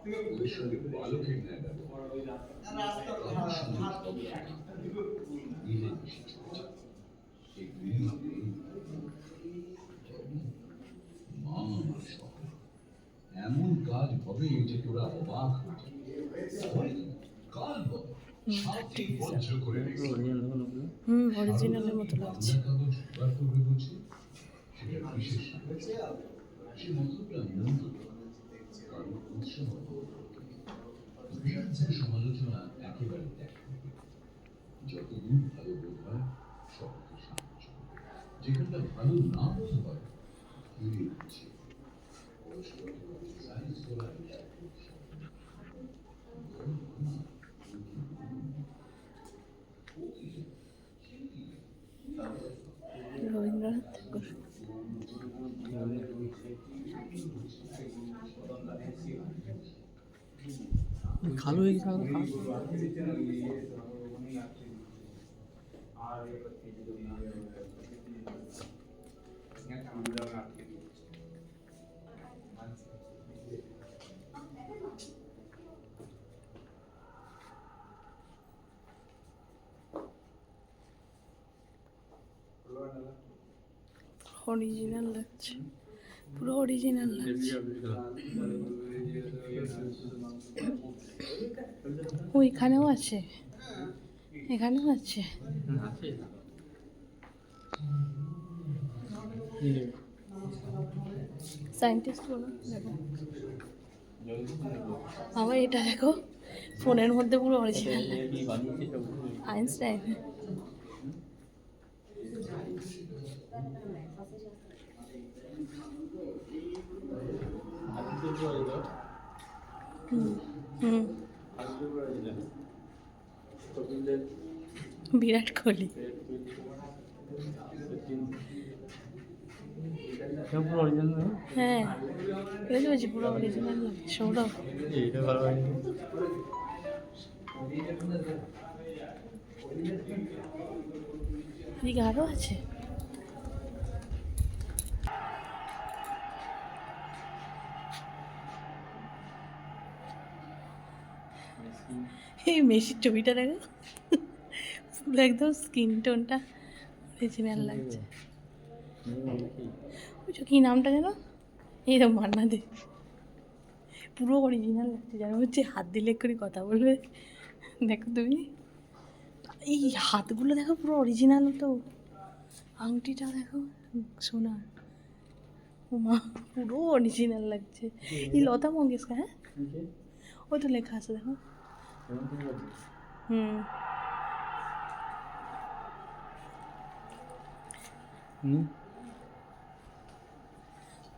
ওদের সঙ্গে বালকের ন্যায় ব্যবহার, কারোর সঙ্গে ঝগড়া না মিলে মিশে চলেছে। এই গৃহীতে মা সহ এমন কাজ হবে যে তোরা অবাক হয়ে যাবে। কাল হবে সাথে বজ্র করে অরিজিনালের মতো লাগছে। কাগজ জোগাড় করবে বলছে, সেটা বিশেষ সে মতলবটা মন্দ কারণ উৎসাহ বিরুদ্ধে সমালোচনা একেবারে ত্যাগ করবে। যতদূর ভালো বোধ হয় সবাইকে সাহায্য করবে, যেখানটা ভালো না বোধ হয় ফিরে দিচ্ছে। সায়েন্স করা রবীন্দ্রনাথ ঠাকুর। খালো হয়ে গেছে অরিজিনাল লাগছে, পুরো অরিজিনাল লাগছে। ওইখানেও আছে, এখানেও আছে। সায়েন্টিস্ট বলো, দেখো আবার এটা দেখো, ফোনের মধ্যে পুরো অরিজিনাল আইনস্টাইন। বিরাট কোহলি। হ্যাঁ বুঝতে পারছি, পুরো অরিজিনাল লাগে। সৌরভ এদিকে আরও আছে। এই মেসির ছবিটা দেখো, পুরো একদম স্কিন টোনটা অরিজিনাল লাগছে। বুঝছো কী নামটা যেন, এইরকম মান্না দে, পুরো অরিজিনাল লাগছে। যেন হচ্ছে হাত দিলে করে কথা বলবে। দেখো তুমি এই হাতগুলো দেখো, পুরো অরিজিনাল। তো আংটিটা দেখো সোনার, মা পুরো অরিজিনাল লাগছে। এই লতা মঙ্গেশকর, হ্যাঁ ওই তো লেখা আছে দেখো।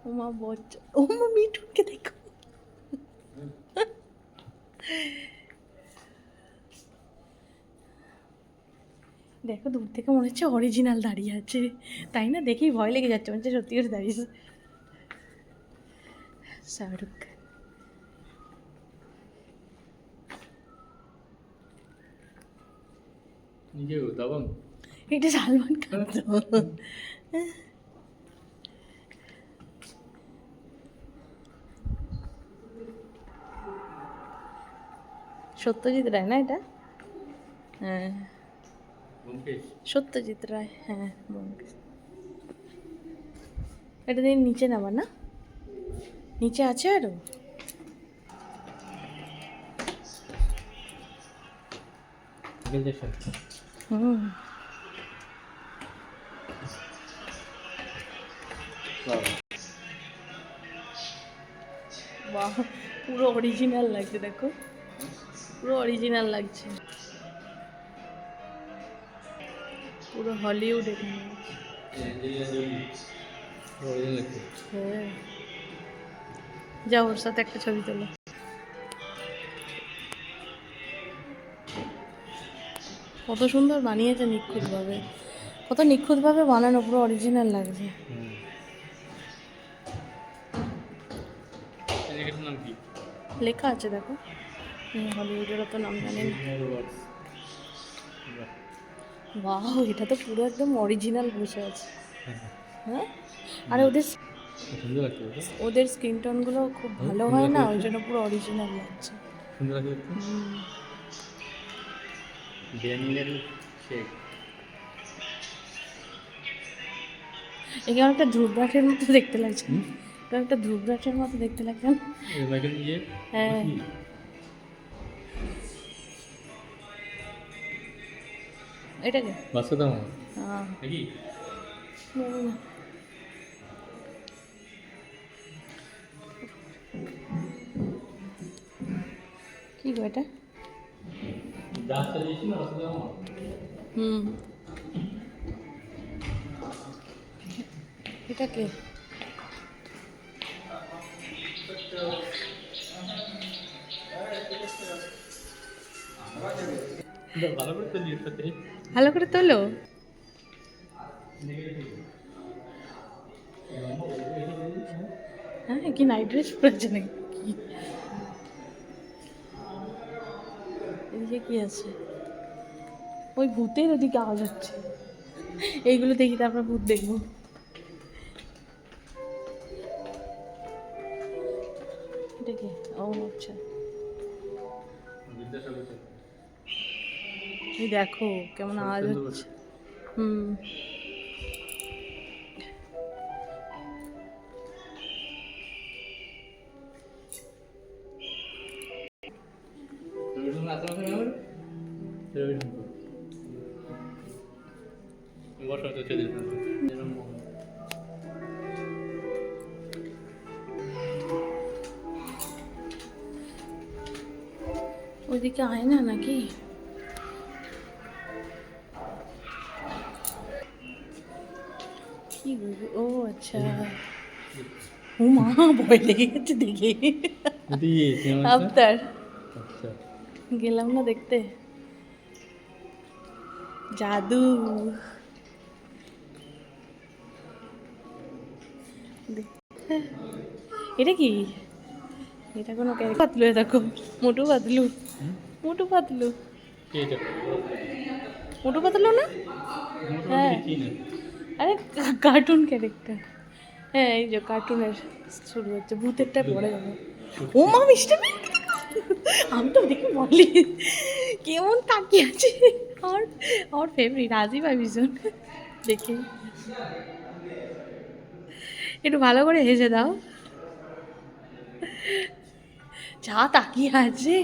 ওমা বচ্চা, ওমা মিঠুনকে দেখো। দেখো দূর থেকে মনে হচ্ছে অরিজিনাল দাঁড়িয়ে আছে, তাই না? দেখেই ভয় লেগে যাচ্ছে, মনে হচ্ছে সত্যি করে দাঁড়িয়েছে। শাহরুখ খান। এটা সালমান খান তো। সত্যজিৎ রায় না এটা? হ্যাঁ সত্যজিৎ রায়, হ্যাঁ ব্যোমকেশ। এটা দিয়ে নিচে নামা না, নিচে আছে আরো। বাহ পুরো অরিজিনাল লাগছে, দেখো পুরো অরিজিনাল লাগছে, পুরো হলিউড এখানে। হ্যাঁ যাও ওর সাথে একটা ছবি তোলো। কত সুন্দর বানিয়েছে, নিখুঁতভাবে, কত নিখুঁতভাবে বানানো, পুরো অরিজিনাল লাগছে। লেখা আছে দেখো, হলিউডের তো নাম জানি না। বাহ এটা তো পুরো একদম অরিজিনাল বসে আছে। হ্যাঁ আরে ওদের সুন্দর লাগছে দেখতে। ওদের স্কিন টোনগুলো খুব ভালো হয় না, ওই জন্য পুরো অরিজিনাল লাগছে। সুন্দর লাগছে দেখতে। ড্যানিয়েল শেখ। একে একটা ধ্রুবরাটের মতো দেখতে লাগছে, কেমন একটা ধ্রুবরাটের মতো দেখতে লাগছে না? মাইকেল ইয়ে হ্যাঁ এটাকে বাচ্চা দাম হ্যাঁ নাকি? জানি না। কি গো এটা? রাস্তা দিয়েছি না রাস্তা দাম। হুম এটা কে? ভালো করে তো নিয়ে সাথে ভালো করে তোলো। হ্যাঁ কি নাইট ড্রেস পরেছে নাকি? কি এদিকে কি আছে? ওই ভূতের ওদিকে আওয়াজ হচ্ছে, এইগুলো দেখি তারপর ভূত দেখবো। এটা কি? ও আচ্ছা, এই দেখো কেমন আওয়াজ হচ্ছে। হুম ওইদিকে আয় না নাকি? কি গো? ও আচ্ছা, ও মা ভয় লেগে গেছে দেখে। আফতার গেলাম না দেখতে, জাদু। এটা কি? এটা কোনো পাতলু, দেখো মোটু পাতলু, মোটু পাতলু, মোটু পাতলু না? হ্যাঁ আরে কার্টুন ক্যারেক্টার। হ্যাঁ এই যে কার্টুনের শুরু হচ্ছে, ভূতেরটা পড়ে যাবে। ও মা মিষ্টি মেয়ে! আমি তো দেখি বলি কেমন তাকিয়ে আছে। আমার আমার ফেভারিট, আজই ভাই ভীষণ দেখে। একটু ভালো করে হেসে দাও, যা তাকিয়ে আছে।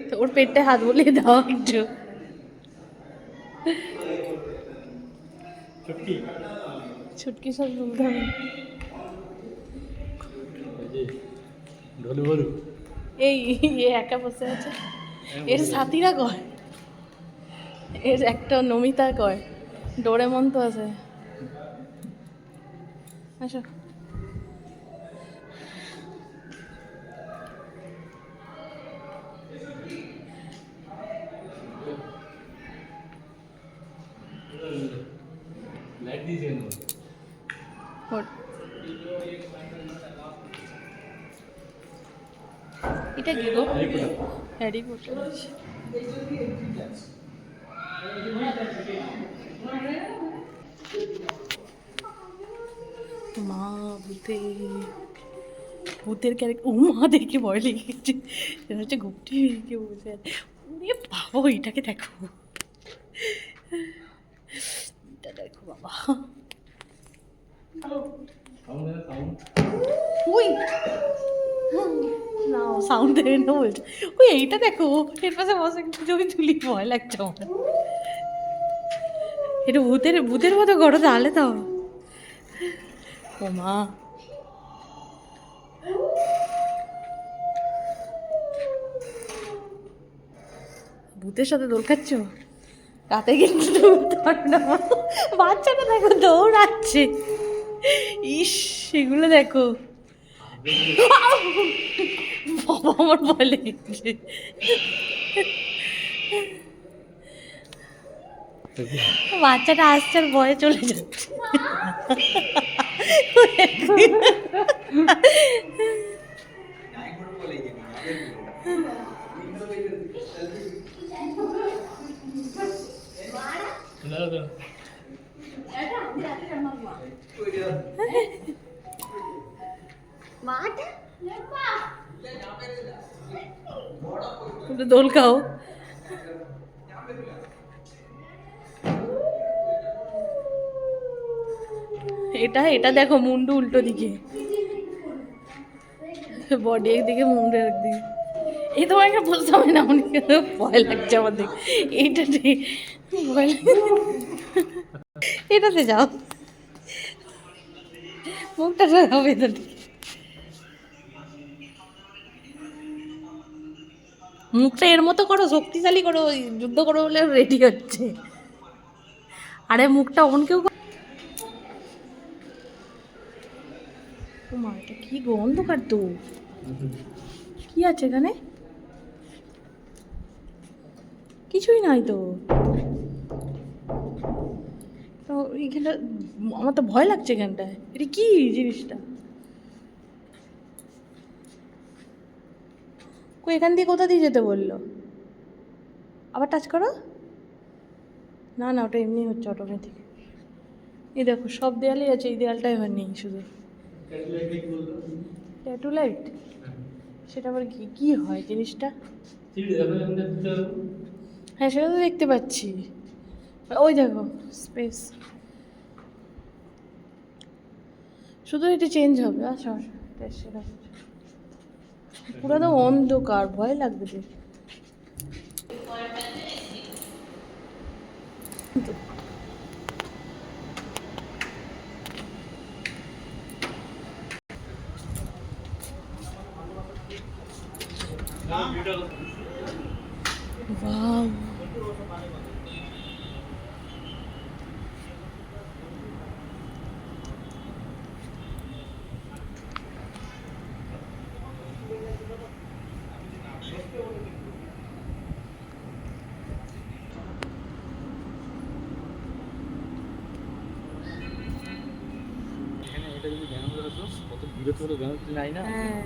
তো ওর পেটে হাত বলিয়ে দাও একটু। ছুটকি সব তুলতে হবে। এই এ একা বসে আছে, এর সাথীরা কয়, এর একটা নমিতা কয়, ডোরেমন তো আছে। আসো লাইট দিয়েছে এটা কি গো? হ্যারি পটার আছে। মা ভূতের, ভূতের ক্যারেক্টার। ও মা দেখে ভয় লেগে গেছে, এটা হচ্ছে ঘুপটি মেয়েকে বসে আছে। ওরে বাবা ওইটাকে দেখো, এটা দেখো বাবা। ওই না সাউন্ড দেবে না বলছে। ওই এইটা দেখো, এর পাশে বসে ছবি তুলি, ভয় লাগছে আমার। এটা ভূতের ভূতের মতো করো তাহলে তো। ও মা ভূতের সাথে দোল খাচ্ছ রাতে, কিন্তু বাচ্চাটা দেখো দৌড়াচ্ছে। ইস সেগুলো দেখো, বাবা আমার ভয় লেগেছে। বাচ্চাটা আসছে আর ভয়ে চলে যাচ্ছে। একটু দোল খাও। এটা এটা দেখো মুন্ডু উল্টো দিকে, বডি একদিকে মুন্ডু একদিকে। এই তোমাকে বলতে হবে না, অনেক ভয় লাগছে আমার দেখ। এইটা ভয় এটাতে যাও, মুখটা হবে এটা ঠিক। মুখটা এর মতো করো, শক্তিশালী করো, ওই যুদ্ধ করো বলে রেডি হচ্ছে। আরে মুখটা অন কেউ। মা এটা কি গো, অন্ধকার তো। কি আছে এখানে? কিছুই নাই তো। তো এইখানটা আমার তো ভয় লাগছে এখানটায়। এটা কি জিনিসটা? কই এখান দিয়ে কোথা দিয়ে যেতে বললো? আবার টাচ করো। না না, ওটা এমনি হচ্ছে অটোমেটিক। এই দেখো সব দেয়ালই আছে, এই দেয়ালটাই এবার নেই শুধু। Tattoo light? সেটা আবার কি কি হয় জিনিসটা? হ্যাঁ সেটা তো দেখতে পাচ্ছি। ওই দেখো স্পেস, শুধু এটা চেঞ্জ হবে। আচ্ছা সেটা পুরো তো অন্ধকার, ভয় লাগবে যে। Wow. এখানে এটা যদি জ্ঞান হতো কত বিরত হলো, জ্ঞান নাই না। হ্যাঁ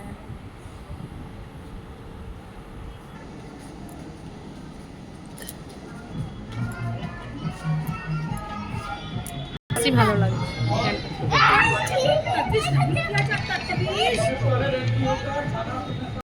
ভালো লাগে।